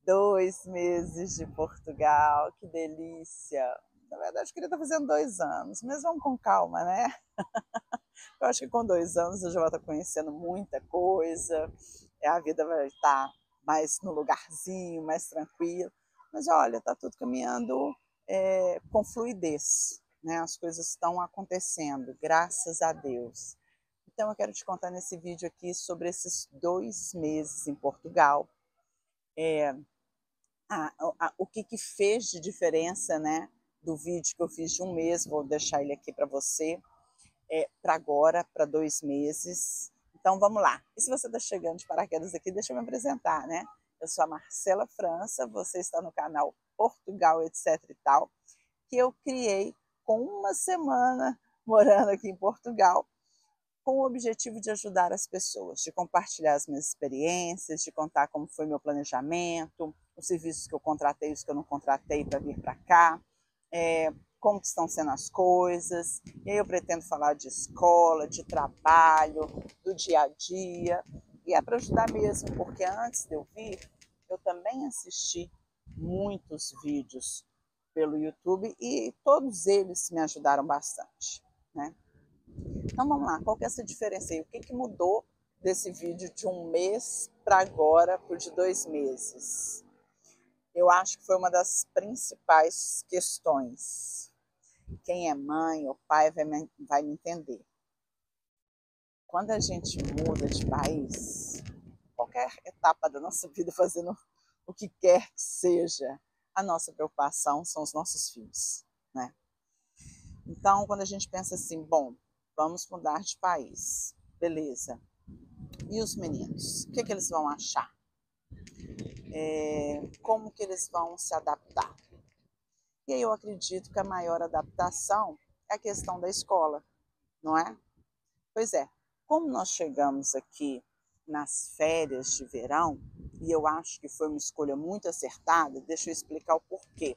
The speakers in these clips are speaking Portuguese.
2 meses de Portugal, que delícia! Na verdade, eu queria estar fazendo 2 anos, mas vamos com calma, né? Eu acho que com 2 anos eu já vou estar conhecendo muita coisa, a vida vai estar mais no lugarzinho, mais tranquilo. Mas olha, está tudo caminhando com fluidez, né? As coisas estão acontecendo, graças a Deus. Então eu quero te contar nesse vídeo aqui sobre esses 2 meses em Portugal. O que fez de diferença, né, do vídeo que eu fiz de 1 mês, vou deixar ele aqui para você, para agora, para 2 meses. Então vamos lá. E se você está chegando de paraquedas aqui, deixa eu me apresentar, né? Eu sou a Marcela França, você está no canal Portugal, etc e tal, que eu criei com 1 semana morando aqui em Portugal, com o objetivo de ajudar as pessoas, de compartilhar as minhas experiências, de contar como foi meu planejamento, os serviços que eu contratei, os que eu não contratei para vir para cá, como estão sendo as coisas. E aí eu pretendo falar de escola, de trabalho, do dia a dia, e é para ajudar mesmo, porque antes de eu vir, eu também assisti muitos vídeos pelo YouTube e todos eles me ajudaram bastante, né? Então vamos lá, qual que é essa diferença aí? O que mudou desse vídeo de 1 mês para agora, para o de 2 meses? Eu acho que foi uma das principais questões. Quem é mãe ou pai vai me entender. Quando a gente muda de país, qualquer etapa da nossa vida, fazendo o que quer que seja, a nossa preocupação são os nossos filhos, né? Então, quando a gente pensa assim, bom, vamos mudar de país, beleza. E os meninos? O que eles vão achar? Como que eles vão se adaptar? E aí eu acredito que a maior adaptação é a questão da escola, não é? Pois é, como nós chegamos aqui nas férias de verão, e eu acho que foi uma escolha muito acertada, deixa eu explicar o porquê,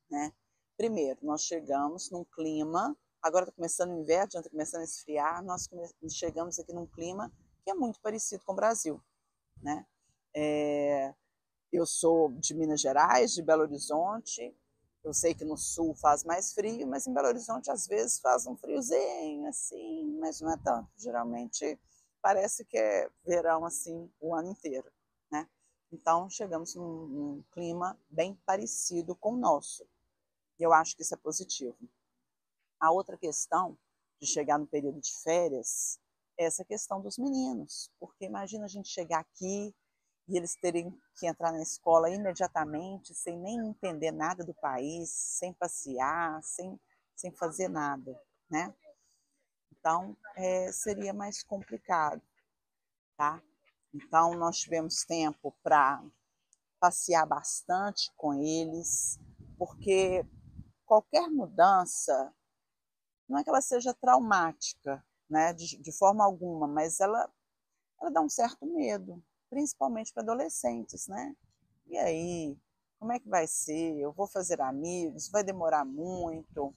né? Primeiro, nós chegamos num clima, agora está começando o inverno, já está começando a esfriar, nós chegamos aqui num clima que é muito parecido com o Brasil, né? Eu sou de Minas Gerais, de Belo Horizonte. Eu sei que no sul faz mais frio, mas em Belo Horizonte às vezes faz um friozinho, assim, mas não é tanto. Geralmente parece que é verão assim o ano inteiro, né? Então chegamos num clima bem parecido com o nosso. E eu acho que isso é positivo. A outra questão de chegar no período de férias é essa questão dos meninos, porque imagina a gente chegar aqui e eles terem que entrar na escola imediatamente, sem nem entender nada do país, sem passear, sem fazer nada, né? Então, seria mais complicado, tá? Então, nós tivemos tempo para passear bastante com eles, porque qualquer mudança, não é que ela seja traumática, né, de forma alguma, mas ela dá um certo medo, principalmente para adolescentes, né? E aí, como é que vai ser? Eu vou fazer amigos? Vai demorar muito?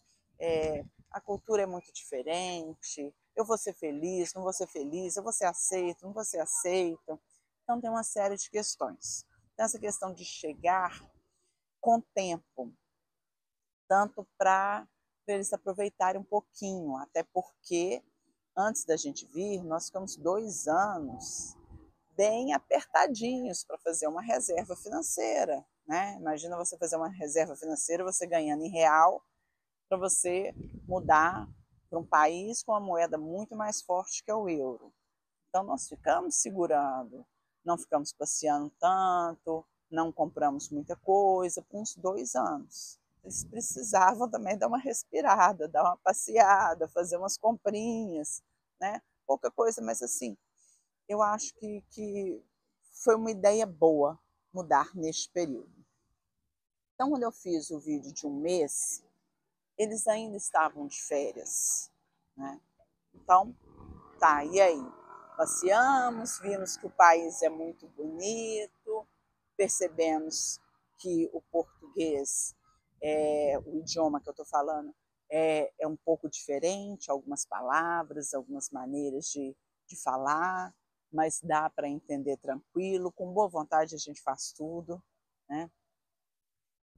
A cultura é muito diferente? Eu vou ser feliz? Não vou ser feliz? Eu vou ser aceito? Não vou ser aceito? Então tem uma série de questões. Então, essa questão de chegar com tempo, tanto para eles aproveitarem um pouquinho, até porque antes da gente vir, nós ficamos 2 anos bem apertadinhos para fazer uma reserva financeira, né? Imagina você fazer uma reserva financeira, você ganhando em real, para você mudar para um país com uma moeda muito mais forte que é o euro. Então nós ficamos segurando, não ficamos passeando tanto, não compramos muita coisa por uns 2 anos. Eles precisavam também dar uma respirada, dar uma passeada, fazer umas comprinhas, né? Pouca coisa, mas assim, eu acho que foi uma ideia boa mudar neste período. Então, quando eu fiz o vídeo de 1 mês, eles ainda estavam de férias, né? Então, tá, e aí? Passeamos, vimos que o país é muito bonito, percebemos que o português, o idioma que eu estou falando, é um pouco diferente, algumas palavras, algumas maneiras de falar. mas dá para entender tranquilo, com boa vontade a gente faz tudo, né?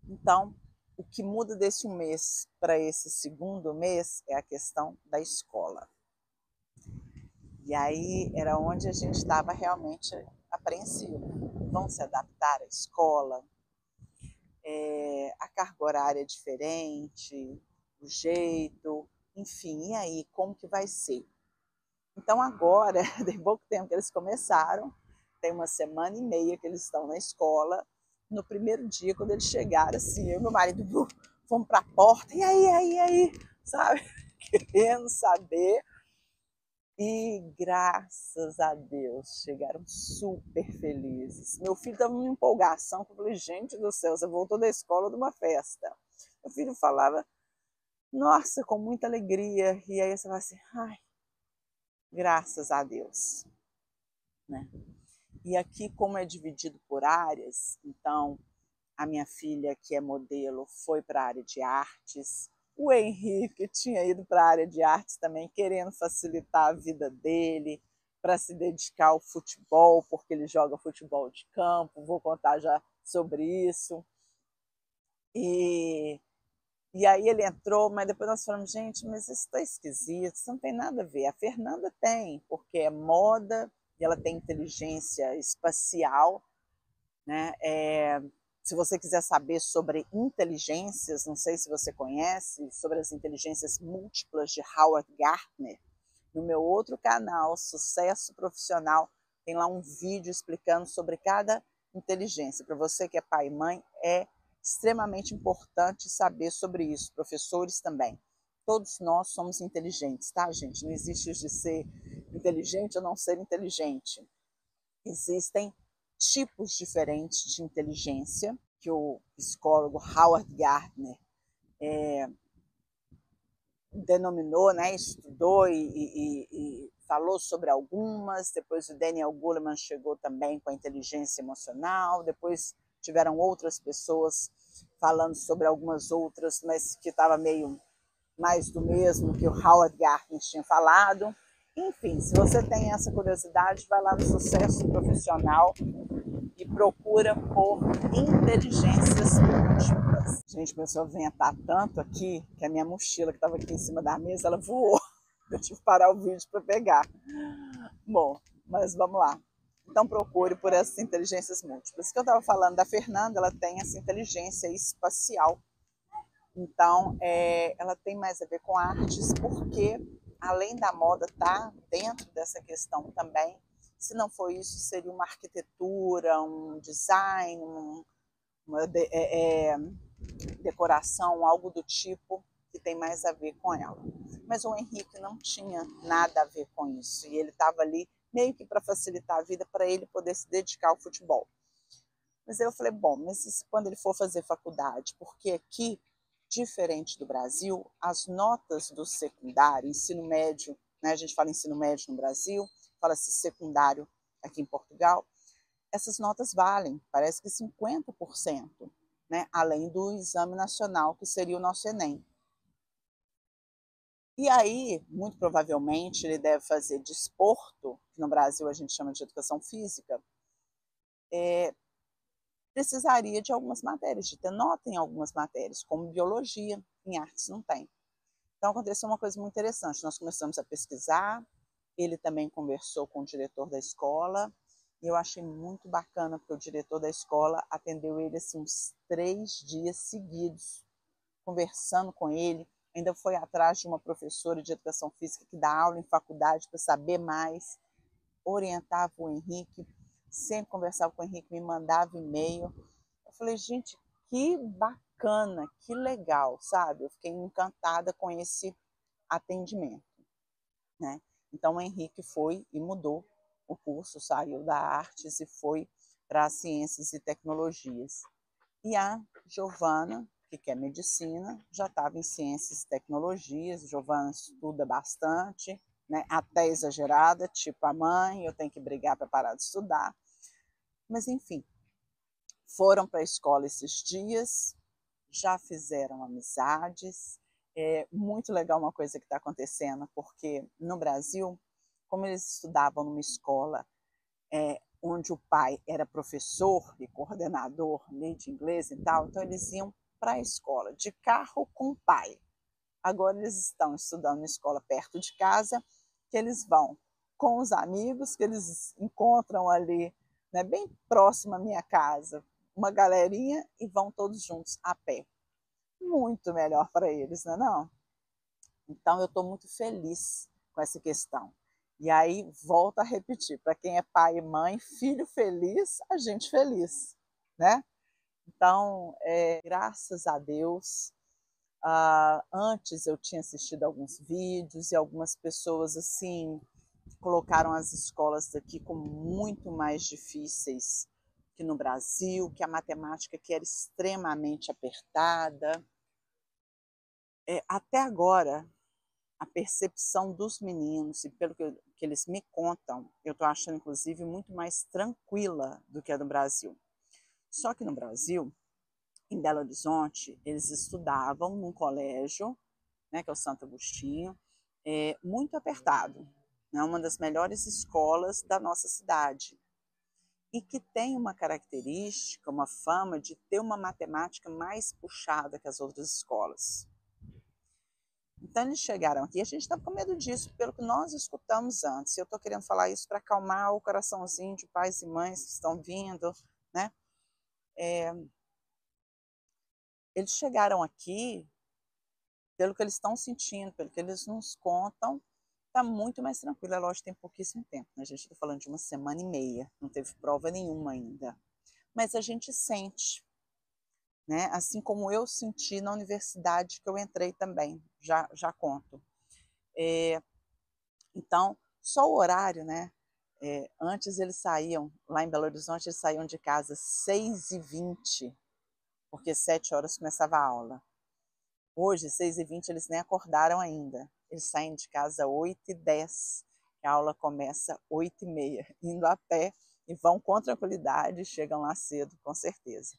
Então, o que muda desse um mês para esse segundo mês é a questão da escola. E aí era onde a gente estava realmente apreensivo. Vão se adaptar à escola, a carga horária é diferente, o jeito, enfim, e aí, como que vai ser? Então agora, tem pouco tempo que eles começaram, tem uma semana e meia que eles estão na escola. No primeiro dia, quando eles chegaram, assim, eu e meu marido fomos para a porta, e aí, sabe? Querendo saber. E graças a Deus, chegaram super felizes. Meu filho estava numa empolgação, que eu falei, gente do céu, você voltou da escola de uma festa. Meu filho falava, nossa, com muita alegria. E aí você vai assim, ai, graças a Deus, né? E aqui, como é dividido por áreas, então a minha filha, que é modelo, foi para a área de artes. O Henrique tinha ido para a área de artes também, querendo facilitar a vida dele, para se dedicar ao futebol, porque ele joga futebol de campo. Vou contar já sobre isso. E aí ele entrou, mas depois nós falamos, gente, mas isso está esquisito, isso não tem nada a ver. A Fernanda tem, porque é moda, e ela tem inteligência espacial, né? Se você quiser saber sobre inteligências, não sei se você conhece, sobre as inteligências múltiplas de Howard Gardner, no meu outro canal, Sucesso Profissional, tem lá um vídeo explicando sobre cada inteligência. Para você que é pai e mãe, é extremamente importante saber sobre isso, professores também. Todos nós somos inteligentes, tá, gente? Não existe isso de ser inteligente ou não ser inteligente. Existem tipos diferentes de inteligência, que o psicólogo Howard Gardner denominou, né, estudou e falou sobre algumas. Depois o Daniel Goleman chegou também com a inteligência emocional. Depois tiveram outras pessoas falando sobre algumas outras, mas que estava meio mais do mesmo que o Howard Gardner tinha falado. Enfim, se você tem essa curiosidade, vai lá no Sucesso Profissional e procura por inteligências múltiplas. Gente, começou a ventar tanto aqui que a minha mochila que estava aqui em cima da mesa, ela voou. Eu tive que parar o vídeo para pegar. Bom, mas vamos lá. Então procure por essas inteligências múltiplas. O que eu estava falando da Fernanda, ela tem essa inteligência espacial. Então, ela tem mais a ver com artes, porque além da moda tá dentro dessa questão também. Se não for isso, seria uma arquitetura, um design, uma decoração, algo do tipo que tem mais a ver com ela. Mas o Henrique não tinha nada a ver com isso, e ele estava ali meio que para facilitar a vida para ele poder se dedicar ao futebol. Mas aí eu falei, bom, mas isso quando ele for fazer faculdade, porque aqui, diferente do Brasil, as notas do secundário, ensino médio, né, a gente fala ensino médio no Brasil, fala-se secundário aqui em Portugal, essas notas valem, parece que 50%, né, além do exame nacional, que seria o nosso Enem. E aí, muito provavelmente, ele deve fazer desporto, que no Brasil a gente chama de educação física, precisaria de algumas matérias, de ter nota em algumas matérias, como biologia, em artes não tem. Então aconteceu uma coisa muito interessante, nós começamos a pesquisar, ele também conversou com o diretor da escola, e eu achei muito bacana, porque o diretor da escola atendeu ele assim, uns 3 dias seguidos, conversando com ele, ainda foi atrás de uma professora de educação física que dá aula em faculdade para saber mais, orientava o Henrique, sempre conversava com o Henrique, me mandava e-mail. Eu falei, gente, que bacana, que legal, sabe? Eu fiquei encantada com esse atendimento, né? Então o Henrique foi e mudou o curso, saiu da artes e foi para ciências e tecnologias. E a Giovana, que quer medicina, já estava em ciências e tecnologias. Giovana estuda bastante, né? Até exagerada, tipo a mãe, eu tenho que brigar para parar de estudar. Mas enfim, foram para a escola esses dias, já fizeram amizades. É muito legal uma coisa que está acontecendo, porque no Brasil, como eles estudavam numa escola onde o pai era professor e coordenador de inglês e tal, então eles iam para a escola de carro com o pai. Agora eles estão estudando na escola perto de casa, que eles vão com os amigos, que eles encontram ali, né, bem próximo à minha casa, uma galerinha e vão todos juntos a pé. Muito melhor para eles, não é não? Então eu estou muito feliz com essa questão. E aí, volto a repetir, para quem é pai e mãe, filho feliz, a gente feliz, né? Então, graças a Deus, antes eu tinha assistido alguns vídeos e algumas pessoas assim colocaram as escolas daqui como muito mais difíceis que no Brasil, que a matemática que era extremamente apertada. Até agora, a percepção dos meninos, e pelo que eles me contam, eu estou achando, inclusive, muito mais tranquila do que a do Brasil. Só que no Brasil, em Belo Horizonte, eles estudavam num colégio, né, que é o Santo Agostinho, muito apertado, né, uma das melhores escolas da nossa cidade, e que tem uma característica, uma fama de ter uma matemática mais puxada que as outras escolas. Então eles chegaram aqui, a gente estava com medo disso, pelo que nós escutamos antes. Eu estou querendo falar isso para acalmar o coraçãozinho de pais e mães que estão vindo, né? Eles chegaram aqui, pelo que eles estão sentindo, pelo que eles nos contam, está muito mais tranquilo. É lógico, tem pouquíssimo tempo, né? A gente está falando de uma semana e meia, não teve prova nenhuma ainda. Mas a gente sente, né? Assim como eu senti na universidade que eu entrei também, já conto. Então, só o horário, né? Antes eles saíam, lá em Belo Horizonte, eles saíam de casa às 6h20, porque 7 horas começava a aula. Hoje, 6h20, eles nem acordaram ainda. Eles saem de casa às 8h10, a aula começa às 8h30, indo a pé e vão com tranquilidade, chegam lá cedo, com certeza,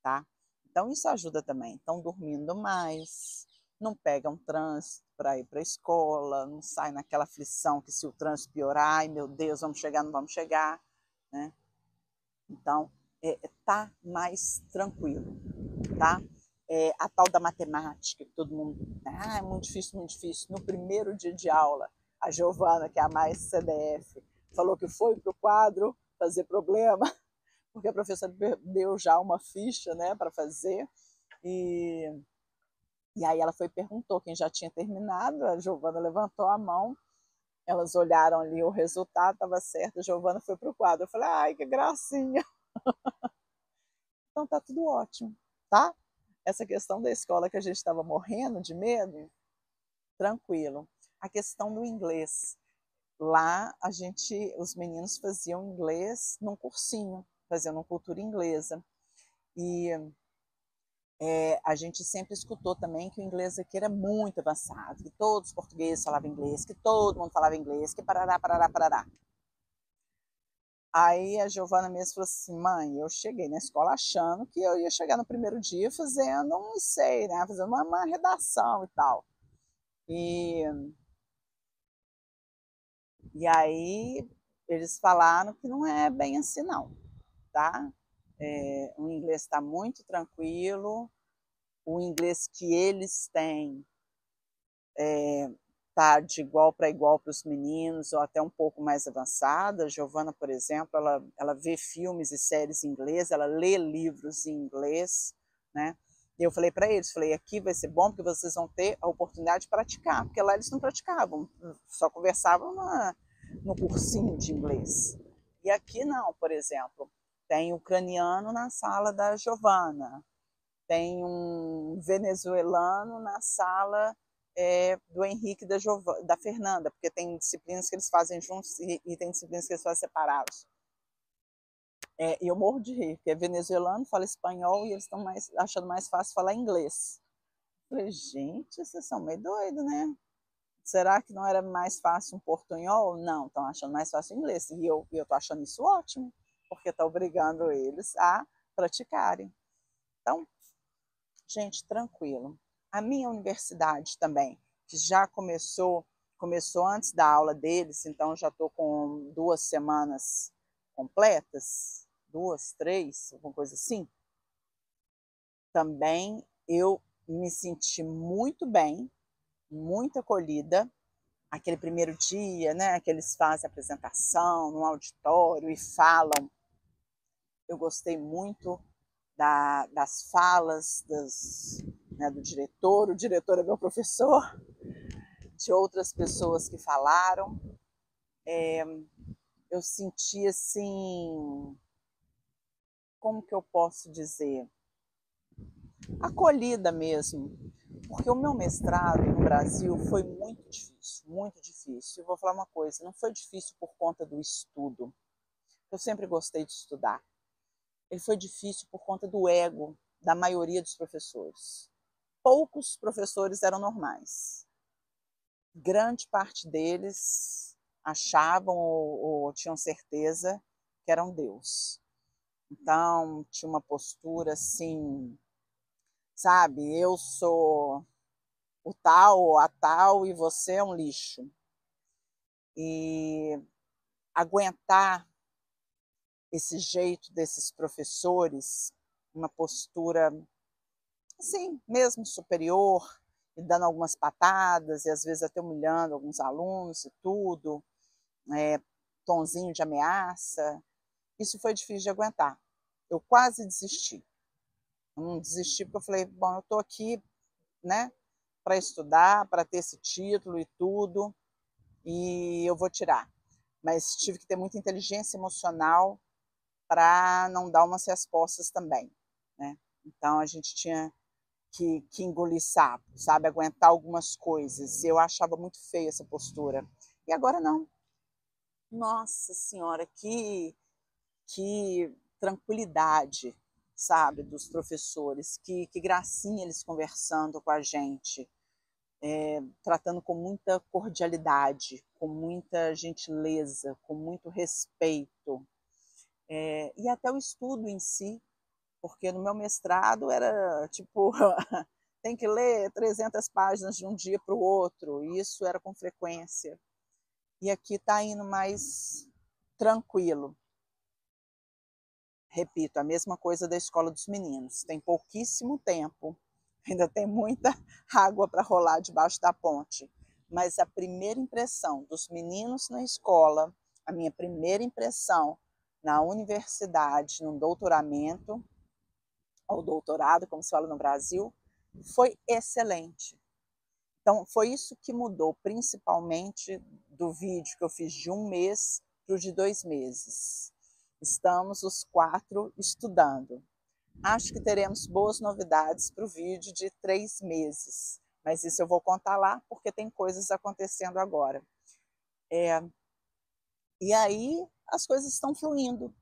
tá? Então, isso ajuda também. Estão dormindo mais, não pegam trânsito para ir para a escola, não sai naquela aflição que se o trânsito piorar, ai meu Deus, vamos chegar, não vamos chegar, né? Então, tá mais tranquilo, tá? A tal da matemática, que todo mundo, é muito difícil, muito difícil. No primeiro dia de aula, a Giovana, que é a mais CDF, falou que foi para o quadro fazer problema, porque a professora deu já uma ficha, né, para fazer, e aí ela foi e perguntou quem já tinha terminado, a Giovana levantou a mão, elas olharam ali o resultado, estava certo, a Giovana foi para o quadro. Eu falei, ai, que gracinha. Então tá tudo ótimo, tá? Essa questão da escola que a gente estava morrendo de medo, tranquilo. A questão do inglês. Lá os meninos faziam inglês num cursinho, faziam cultura inglesa. E a gente sempre escutou também que o inglês aqui era muito avançado, que todos os portugueses falavam inglês, que todo mundo falava inglês, que parará, parará, parará. Aí a Giovana mesmo falou assim, mãe, eu cheguei na escola achando que eu ia chegar no primeiro dia fazendo não sei, né, fazendo uma redação e tal. E aí eles falaram que não é bem assim não, tá? O inglês está muito tranquilo, o inglês que eles têm tá de igual para igual para os meninos, ou até um pouco mais avançada. A Giovana, por exemplo, ela vê filmes e séries em inglês, ela lê livros em inglês, né? E eu falei para eles, falei, aqui vai ser bom porque vocês vão ter a oportunidade de praticar, porque lá eles não praticavam, só conversavam no cursinho de inglês. E aqui não, por exemplo, tem ucraniano na sala da Giovana, tem um venezuelano na sala do Henrique da Fernanda, porque tem disciplinas que eles fazem juntos e tem disciplinas que eles fazem separados. E eu morro de rir, porque é venezuelano, fala espanhol e eles estão achando mais fácil falar inglês. Eu falei, gente, vocês são meio doidos, né? Será que não era mais fácil um portunhol? Não, estão achando mais fácil o inglês. E eu estou achando isso ótimo, porque está obrigando eles a praticarem. Então, gente, tranquilo. A minha universidade também, que já começou antes da aula deles, então já estou com 2 semanas completas, 2, 3, alguma coisa assim, também eu me senti muito bem, muito acolhida. Aquele primeiro dia, né, que eles fazem a apresentação no auditório e falam, eu gostei muito das falas né, do diretor, o diretor é meu professor, de outras pessoas que falaram. Eu senti assim, como que eu posso dizer? Acolhida mesmo, porque o meu mestrado no Brasil foi muito difícil, muito difícil. Eu vou falar uma coisa, não foi difícil por conta do estudo, eu sempre gostei de estudar. Ele foi difícil por conta do ego da maioria dos professores. Poucos professores eram normais. Grande parte deles achavam ou tinham certeza que eram Deus. Então, tinha uma postura assim, sabe, eu sou o tal ou a tal e você é um lixo. E aguentar esse jeito desses professores, uma postura assim, mesmo superior, e dando algumas patadas, e às vezes até humilhando alguns alunos e tudo, tonzinho de ameaça, isso foi difícil de aguentar. Eu quase desisti. Eu não desisti porque eu falei, bom, eu estou aqui, né, para estudar, para ter esse título e tudo, e eu vou tirar. Mas tive que ter muita inteligência emocional para não dar umas respostas também, né? Então a gente tinha que engolir sapo, sabe? Aguentar algumas coisas. Eu achava muito feia essa postura. E agora não. Nossa Senhora, que tranquilidade, sabe, dos professores, que gracinha eles conversando com a gente, tratando com muita cordialidade, com muita gentileza, com muito respeito. E até o estudo em si, porque no meu mestrado era tipo, tem que ler 300 páginas de um dia para o outro, e isso era com frequência. E aqui está indo mais tranquilo. Repito, a mesma coisa da escola dos meninos. Tem pouquíssimo tempo, ainda tem muita água para rolar debaixo da ponte. Mas a primeira impressão dos meninos na escola, a minha primeira impressão na universidade, no doutoramento, ou doutorado, como se fala no Brasil, foi excelente. Então, foi isso que mudou, principalmente do vídeo que eu fiz de 1 mês para o de 2 meses. Estamos os 4 estudando. Acho que teremos boas novidades para o vídeo de 3 meses, mas isso eu vou contar lá, porque tem coisas acontecendo agora. E aí as coisas estão fluindo,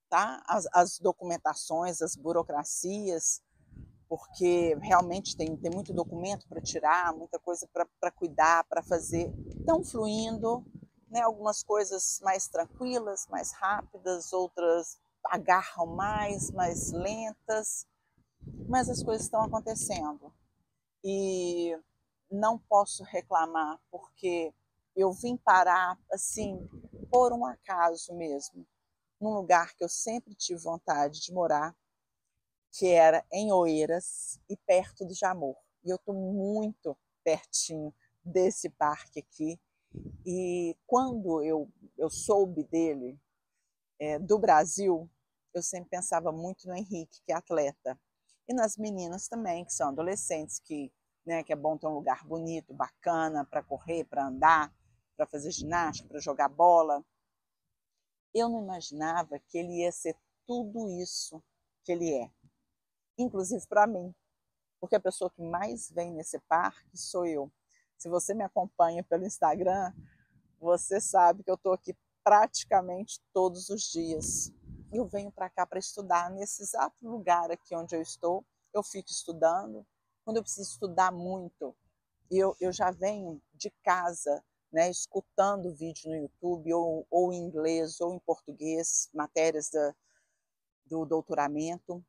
tá? As documentações, as burocracias, porque realmente tem muito documento para tirar, muita coisa para cuidar, para fazer. Estão fluindo, né? Algumas coisas mais tranquilas, mais rápidas, outras agarram mais lentas, mas as coisas estão acontecendo. E não posso reclamar, porque eu vim parar, assim, por um acaso mesmo, num lugar que eu sempre tive vontade de morar, que era em Oeiras e perto do Jamor. E eu estou muito pertinho desse parque aqui. E quando eu soube dele, do Brasil, eu sempre pensava muito no Henrique, que é atleta. E nas meninas também, que são adolescentes, né, que é bom ter um lugar bonito, bacana, para correr, para andar, para fazer ginástica, para jogar bola. Eu não imaginava que ele ia ser tudo isso que ele é. Inclusive para mim, porque a pessoa que mais vem nesse parque sou eu. Se você me acompanha pelo Instagram, você sabe que eu estou aqui praticamente todos os dias. Eu venho para cá para estudar, nesse exato lugar aqui onde eu estou, eu fico estudando. Quando eu preciso estudar muito, eu já venho de casa, né, escutando vídeo no YouTube, ou em inglês, ou em português, matérias do doutoramento.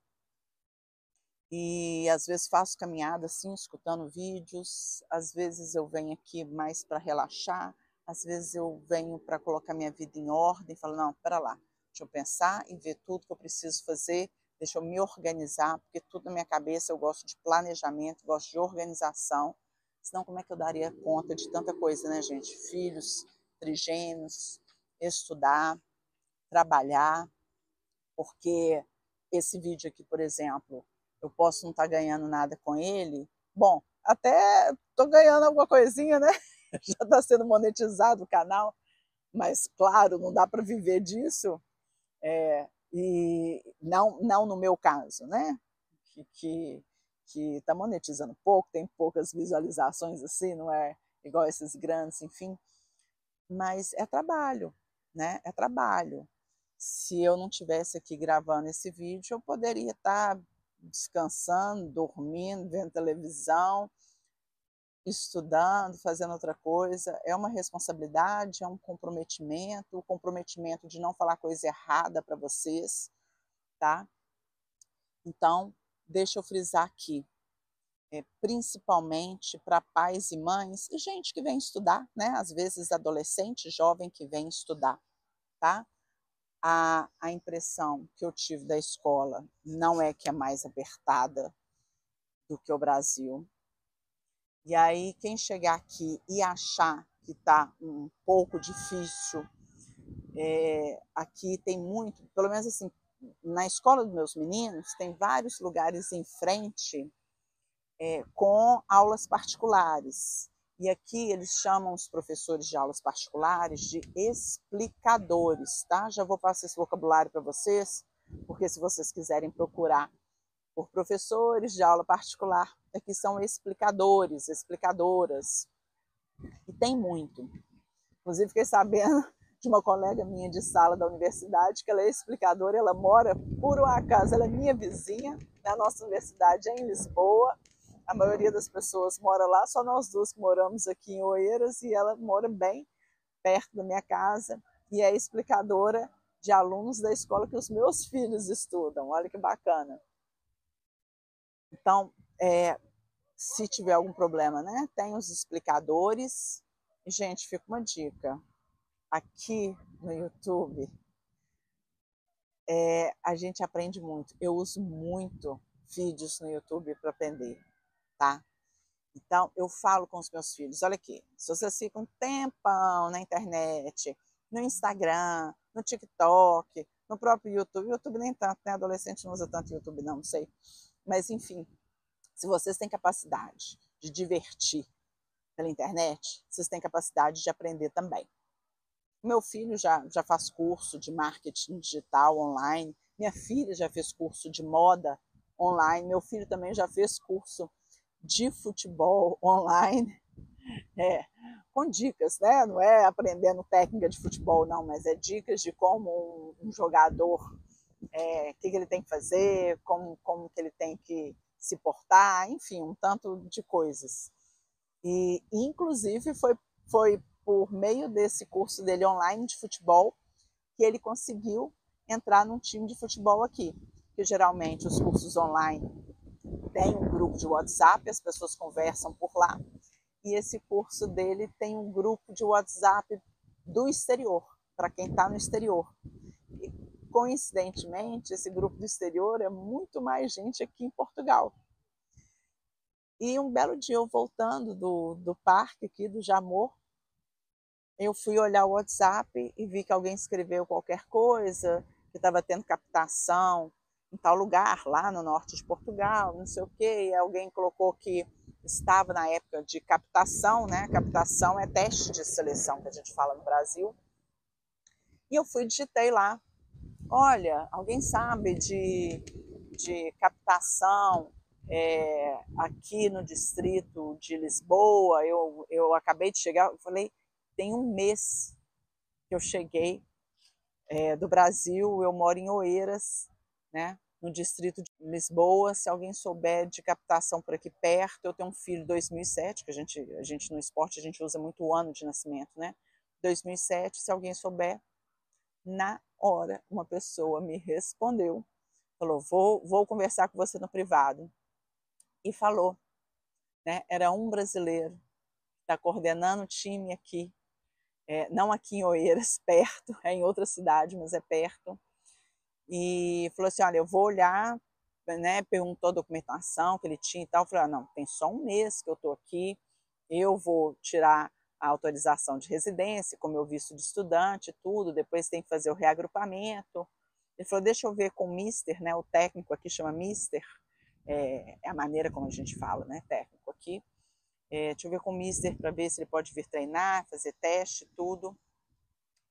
E às vezes faço caminhada assim, escutando vídeos, às vezes eu venho aqui mais para relaxar, às vezes eu venho para colocar minha vida em ordem, falo, não, espera lá, deixa eu pensar e ver tudo que eu preciso fazer, deixa eu me organizar, porque tudo na minha cabeça eu gosto de planejamento, gosto de organização, senão como é que eu daria conta de tanta coisa, né, gente? Filhos, trigêmeos, estudar, trabalhar, porque esse vídeo aqui, por exemplo, eu posso não estar ganhando nada com ele, bom, até estou ganhando alguma coisinha, né? Já está sendo monetizado o canal, mas claro, não dá para viver disso, e não no meu caso, né? Que está monetizando pouco, tem poucas visualizações assim, não é igual esses grandes, enfim, mas é trabalho, né? É trabalho. Se eu não tivesse aqui gravando esse vídeo, eu poderia estar descansando, dormindo, vendo televisão, estudando, fazendo outra coisa. É uma responsabilidade, é um comprometimento, o comprometimento de não falar coisa errada para vocês, tá? Então, deixa eu frisar aqui, principalmente para pais e mães e gente que vem estudar, né? Às vezes adolescente, jovem que vem estudar, tá? A impressão que eu tive da escola não é que é mais apertada do que o Brasil. E aí, quem chegar aqui e achar que está um pouco difícil, aqui tem muito, pelo menos assim, na escola dos meus meninos, tem vários lugares em frente com aulas particulares. E aqui eles chamam os professores de aulas particulares de explicadores, tá? Já vou passar esse vocabulário para vocês, porque se vocês quiserem procurar por professores de aula particular, aqui são explicadores, explicadoras. E tem muito. Inclusive, fiquei sabendo de uma colega minha de sala da universidade, que ela é explicadora, ela mora, por um acaso, ela é minha vizinha, a nossa universidade é em Lisboa, a maioria das pessoas mora lá, só nós duas que moramos aqui em Oeiras, e ela mora bem perto da minha casa, e é explicadora de alunos da escola que os meus filhos estudam, olha que bacana. Então, se tiver algum problema, né, tem os explicadores, e gente, fica uma dica, aqui no YouTube, a gente aprende muito. Eu uso muito vídeos no YouTube para aprender, tá? Então, eu falo com os meus filhos, olha aqui, se vocês ficam um tempão na internet, no Instagram, no TikTok, no próprio YouTube nem tanto, né? Adolescente não usa tanto YouTube não, não sei. Mas, enfim, se vocês têm capacidade de divertir pela internet, vocês têm capacidade de aprender também. Meu filho já faz curso de marketing digital online, minha filha já fez curso de moda online, meu filho também já fez curso de futebol online, com dicas, né? Não é aprendendo técnica de futebol, não, mas é dicas de como um jogador, o que ele tem que fazer, como que ele tem que se portar, enfim, um tanto de coisas. E, inclusive, foi por meio desse curso dele online de futebol que ele conseguiu entrar num time de futebol aqui. Que geralmente os cursos online têm um grupo de WhatsApp, as pessoas conversam por lá. E esse curso dele tem um grupo de WhatsApp do exterior, para quem está no exterior. E, coincidentemente, esse grupo do exterior é muito mais gente aqui em Portugal. E um belo dia, eu voltando do parque aqui, do Jamor, eu fui olhar o WhatsApp e vi que alguém escreveu qualquer coisa, que estava tendo captação em tal lugar, lá no norte de Portugal, não sei o quê, e alguém colocou que estava na época de captação, né? Captação é teste de seleção, que a gente fala no Brasil. E eu fui, digitei lá, olha, alguém sabe de captação aqui no distrito de Lisboa? Eu acabei de chegar, eu falei, tem um mês que eu cheguei do Brasil, eu moro em Oeiras, né, no distrito de Lisboa. Se alguém souber de captação por aqui perto, eu tenho um filho 2007, que a gente no esporte a gente usa muito o ano de nascimento, né? 2007, se alguém souber, na hora uma pessoa me respondeu, falou, vou conversar com você no privado. E falou, né? Era um brasileiro que está coordenando o time aqui não aqui em Oeiras, perto, é em outra cidade, mas é perto. E falou assim, olha, eu vou olhar, né, perguntou a documentação que ele tinha e tal. Eu falei, não, tem só um mês que eu estou aqui, eu vou tirar a autorização de residência, com meu visto de estudante e tudo, depois tem que fazer o reagrupamento. Ele falou, deixa eu ver com o mister, né, o técnico aqui chama mister, é a maneira como a gente fala, né, técnico aqui. Deixa eu ver com o mister para ver se ele pode vir treinar, fazer teste, tudo.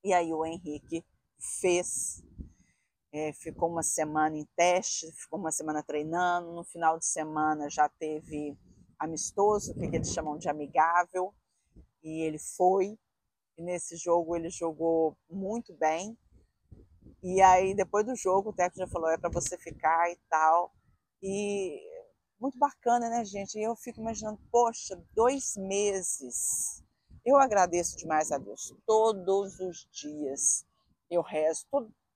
E aí o Henrique fez, ficou uma semana em teste, ficou uma semana treinando, no final de semana já teve amistoso, que eles chamam de amigável, e ele foi, e nesse jogo ele jogou muito bem, e aí depois do jogo o técnico já falou, é para você ficar e tal, e muito bacana, né, gente? E eu fico imaginando, poxa, 2 meses. Eu agradeço demais a Deus. Todos os dias eu rezo.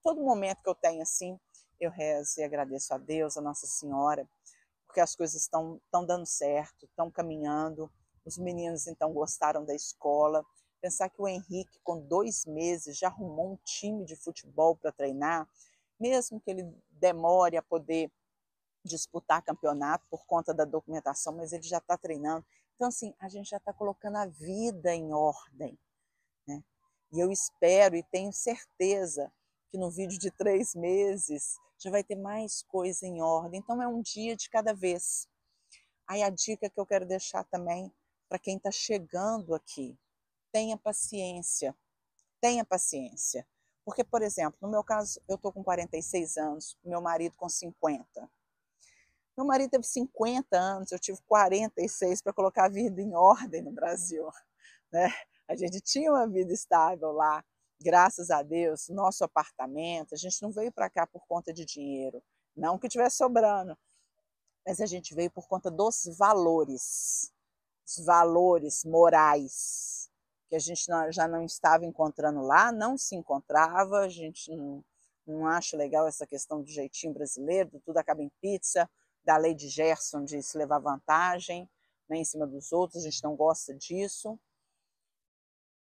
Todo momento que eu tenho assim, eu rezo e agradeço a Deus, a Nossa Senhora, porque as coisas estão dando certo, estão caminhando. Os meninos, então, gostaram da escola. Pensar que o Henrique, com 2 meses, já arrumou um time de futebol para treinar, mesmo que ele demore a poder disputar campeonato por conta da documentação, mas ele já está treinando. Então, assim, a gente já está colocando a vida em ordem, né? E eu espero e tenho certeza que no vídeo de 3 meses já vai ter mais coisa em ordem. Então, é um dia de cada vez. Aí a dica que eu quero deixar também para quem está chegando aqui, tenha paciência, tenha paciência. Porque, por exemplo, no meu caso, eu estou com 46 anos, meu marido com 50. Meu marido teve 50 anos, eu tive 46 para colocar a vida em ordem no Brasil, né? A gente tinha uma vida estável lá, graças a Deus, nosso apartamento, a gente não veio para cá por conta de dinheiro, não que tivesse sobrando, mas a gente veio por conta dos valores, os valores morais, que a gente já não estava encontrando lá, não se encontrava, a gente não acha legal essa questão do jeitinho brasileiro, tudo acaba em pizza, da lei de Gerson de se levar vantagem, né, em cima dos outros, a gente não gosta disso.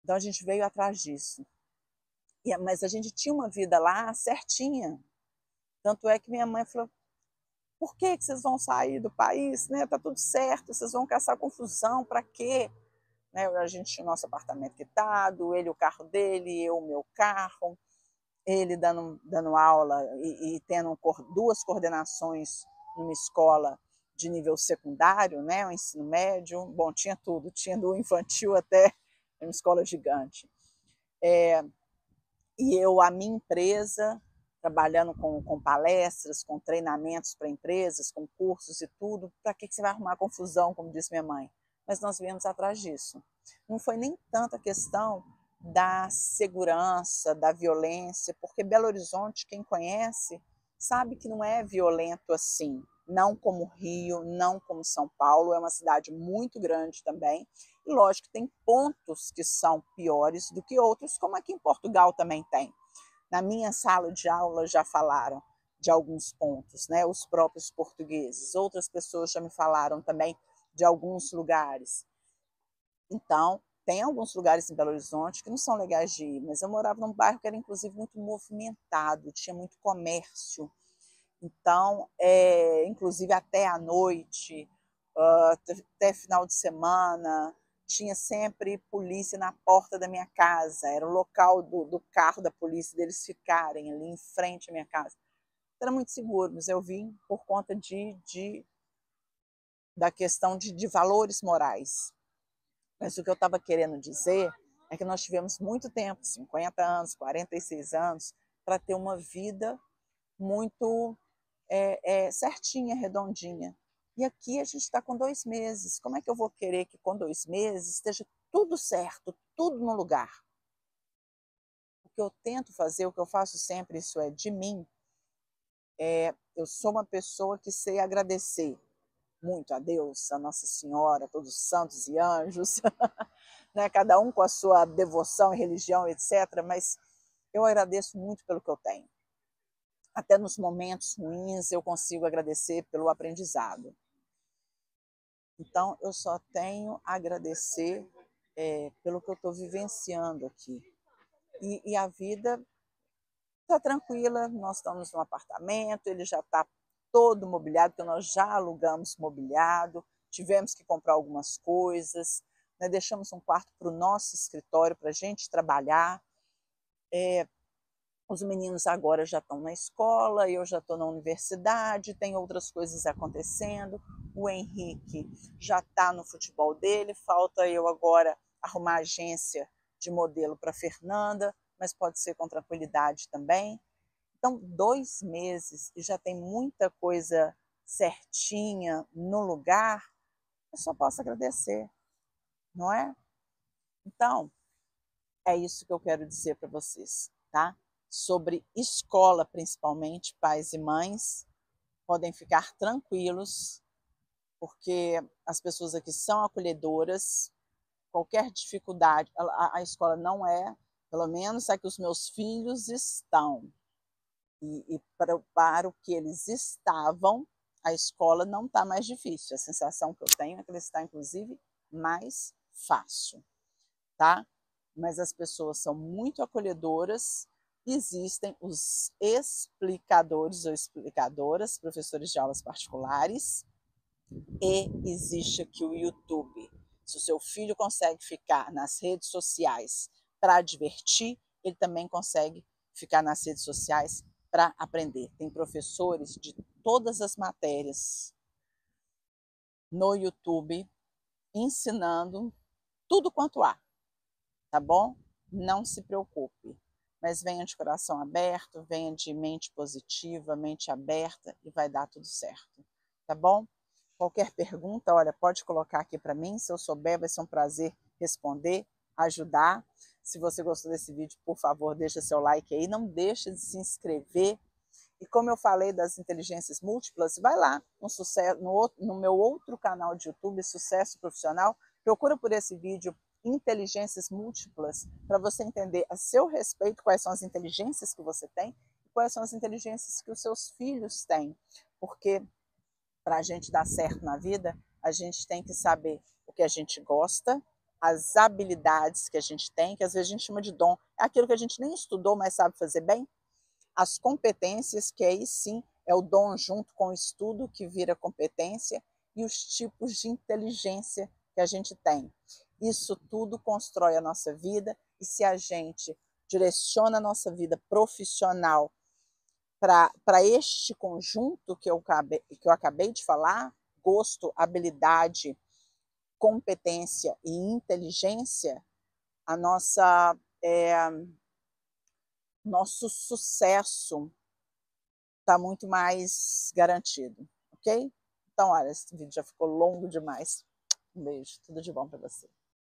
Então a gente veio atrás disso. Mas a gente tinha uma vida lá certinha. Tanto é que minha mãe falou, por que vocês vão sair do país? Né? Tá tudo certo, vocês vão caçar confusão, para quê? Né? A gente tinha o nosso apartamento quitado, ele o carro dele, eu o meu carro, ele dando aula e tendo 2 coordenações numa escola de nível secundário, né, o ensino médio, bom, tinha tudo, tinha do infantil até uma escola gigante. E eu, a minha empresa, trabalhando com palestras, com treinamentos para empresas, com cursos e tudo, para que você vai arrumar confusão, como disse minha mãe? Mas nós viemos atrás disso. Não foi nem tanto a questão da segurança, da violência, porque Belo Horizonte, quem conhece, sabe que não é violento assim, não como Rio, não como São Paulo, é uma cidade muito grande também, e lógico, tem pontos que são piores do que outros, como aqui em Portugal também tem. Na minha sala de aula já falaram de alguns pontos, né? Os próprios portugueses. Outras pessoas já me falaram também de alguns lugares. Então, tem alguns lugares em Belo Horizonte que não são legais de ir, mas eu morava num bairro que era inclusive muito movimentado, tinha muito comércio. Então, inclusive até à noite, até final de semana, tinha sempre polícia na porta da minha casa, era o local do carro da polícia, deles ficarem ali em frente à minha casa. Era muito seguro, mas eu vim por conta da questão de valores morais. Mas o que eu estava querendo dizer é que nós tivemos muito tempo, 50 anos, 46 anos, para ter uma vida muito certinha, redondinha. E aqui a gente está com 2 meses. Como é que eu vou querer que com 2 meses esteja tudo certo, tudo no lugar? O que eu tento fazer, o que eu faço sempre, isso é de mim, eu sou uma pessoa que sei agradecer muito a Deus, a Nossa Senhora, a todos os santos e anjos, né? Cada um com a sua devoção e religião, etc. Mas eu agradeço muito pelo que eu tenho. Até nos momentos ruins eu consigo agradecer pelo aprendizado. Então, eu só tenho a agradecer pelo que eu estou vivenciando aqui. E a vida está tranquila, nós estamos num apartamento, ele já está todo mobiliado, porque nós já alugamos mobiliado, tivemos que comprar algumas coisas, né, deixamos um quarto para o nosso escritório para a gente trabalhar. Os meninos agora já estão na escola, eu já estou na universidade, tem outras coisas acontecendo. O Henrique já está no futebol dele, falta eu agora arrumar agência de modelo para Fernanda, mas pode ser com tranquilidade também. Então, 2 meses e já tem muita coisa certinha no lugar, eu só posso agradecer, não é? Então, é isso que eu quero dizer para vocês, tá? Sobre escola, principalmente, pais e mães, podem ficar tranquilos, porque as pessoas aqui são acolhedoras, qualquer dificuldade, a escola não é, pelo menos é que os meus filhos estão, e para o que eles estavam, a escola não está mais difícil, a sensação que eu tenho é que ele está, inclusive, mais fácil, tá? Mas as pessoas são muito acolhedoras, existem os explicadores ou explicadoras, professores de aulas particulares, e existe aqui o YouTube. Se o seu filho consegue ficar nas redes sociais para divertir, ele também consegue ficar nas redes sociais para aprender. Tem professores de todas as matérias no YouTube ensinando tudo quanto há, tá bom? Não se preocupe, mas venha de coração aberto, venha de mente positiva, mente aberta e vai dar tudo certo, tá bom? Qualquer pergunta, olha, pode colocar aqui para mim, se eu souber vai ser um prazer responder, ajudar. Se você gostou desse vídeo, por favor, deixa seu like aí, não deixe de se inscrever. E como eu falei das inteligências múltiplas, vai lá no meu outro canal de YouTube, Sucesso Profissional, procura por esse vídeo Inteligências Múltiplas, para você entender a seu respeito quais são as inteligências que você tem e quais são as inteligências que os seus filhos têm. Porque para a gente dar certo na vida, a gente tem que saber o que a gente gosta, as habilidades que a gente tem, que às vezes a gente chama de dom, é aquilo que a gente nem estudou, mas sabe fazer bem, as competências, que aí sim é o dom junto com o estudo que vira competência, e os tipos de inteligência que a gente tem. Isso tudo constrói a nossa vida, e se a gente direciona a nossa vida profissional para este conjunto que eu acabei de falar, gosto, habilidade, competência e inteligência, a nosso sucesso está muito mais garantido, ok? Então, olha, esse vídeo já ficou longo demais. Um beijo, tudo de bom para você.